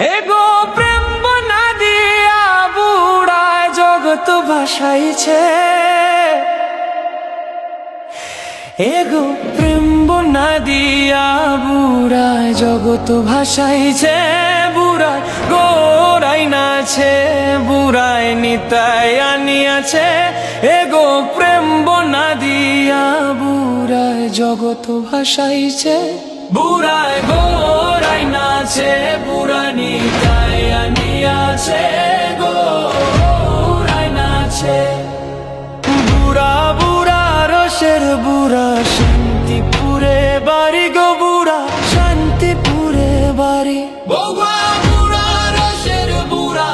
এগো প্রেম বনা দিয়া বুড়ায় জগৎ ভাসাইছে। এগো প্রেম বনা দিয়া বুড়ায় জগৎ ভাসাইছে। বুড়ায় গোড়াই নাছে, বুড়ায় নিতাই আনিয়াছে। এগো প্রেম বনা দিয়া বুড়ায় জগৎ ভাসাইছে। বুড়ায় গোড়াই নাছে, বুড়া নিতাই আনিয়াছে। গোড়াই নাছে বুড়া বুড়া রসের বুড়া, শান্তিপুরে বাড়ি গো বুড়া, শান্তিপুরে বাড়ি। বৌবা বুড়া রসের বুড়া,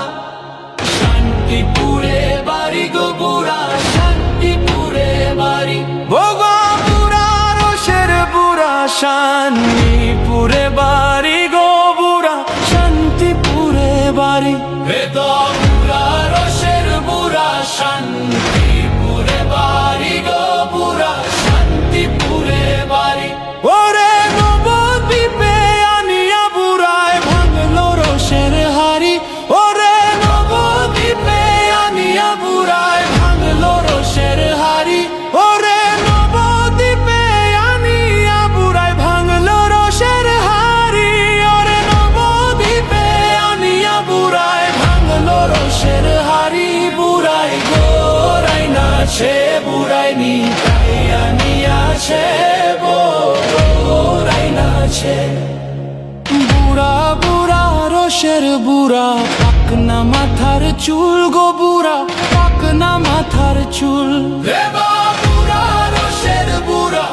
শান্তিপুরে বাড়ি গো বুড়া, শান্তিপুরে বাড়ি। বৌবা বুড়া রসের বুড়া, শান্তিপুরে বাড়ি গো বুড়া, শান্তিপুরে বাড়ি। বেদা বুড়া রসের বুড়া, শান্তিপুরে বাড়ি গো বুড়া, শান্তিপুরে বাড়ি। ওরে নবদ্বীপে আনিয়া বুড়ায় ভাঙলো রসের হাড়ি। ওরে নবদ্বীপে আনিয়া বুড়ায় ভাঙলো রসের হাড়ি। ওরে নবদ্বীপে আনিয়া বুড়ায় ভাঙলো রসের হাড়ি। ওরে নবদ্বীপে আনিয়া বুড়ায় ভাঙলো রসের হাড়ি। বুড়াই গোড়াই নাছে, বুড়াই নিতাই আনিয়াছে। গোড়াই নাছে বুড়া বুড়া রসের বুড়া, পাকনা মাথার চুল গো বুড়া, পাকনা মাথার চুল। বুড়া রসের বুড়া,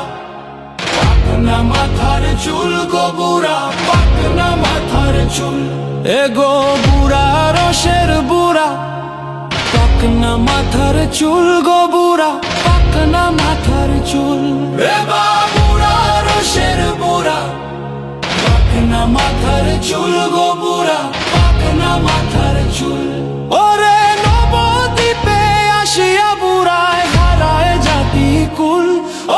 পাকনা মাথার চুল গো বুড়া, পাকনা মাথার চুল। এগো বুড়া রসের বুড়া, পাকনা মাথার চুল গো বুড়া, পাকনা মাথার চুল। বুড়া রসের বুড়া, পাকনা মাথার চুল গো বুড়া, পাকনা মাথার চুল। ওরে নবদ্বীপে আসিয়া বুড়ায় হারায় জাতি কুল।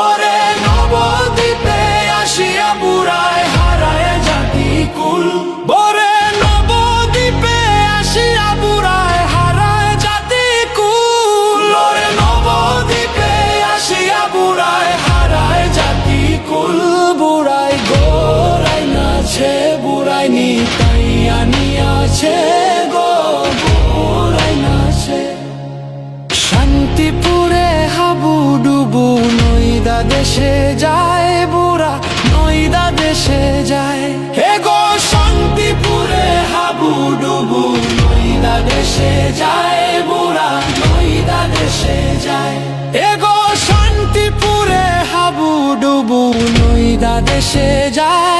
ওরে নবদ্বীপে আসিয়া বুড়ায় হারায় জাতি কুল। ওরে নবদ্বীপে আসিয়া বুড়ায় হারায় জাতি কুল। ওরে নবদ্বীপে আসিয়া বুড়ায় হারায় জাতি কুল। বুড়াই গোড়াই নাছে, বুড়াই নিতাই আনিয়াছে। গো বুড়াই নাছে শান্তিপুরে হাবুডুবু, নইদা দেশে যায় বুড়া, নইদা দেশে যায়। এগো শান্তিপুরে হাবুডুবু, নইদা দেশে যায় বুড়া, নইদা দেশে যায়। এগো শান্তিপুরে হাবুডুবু, নইদা দেশে যায়।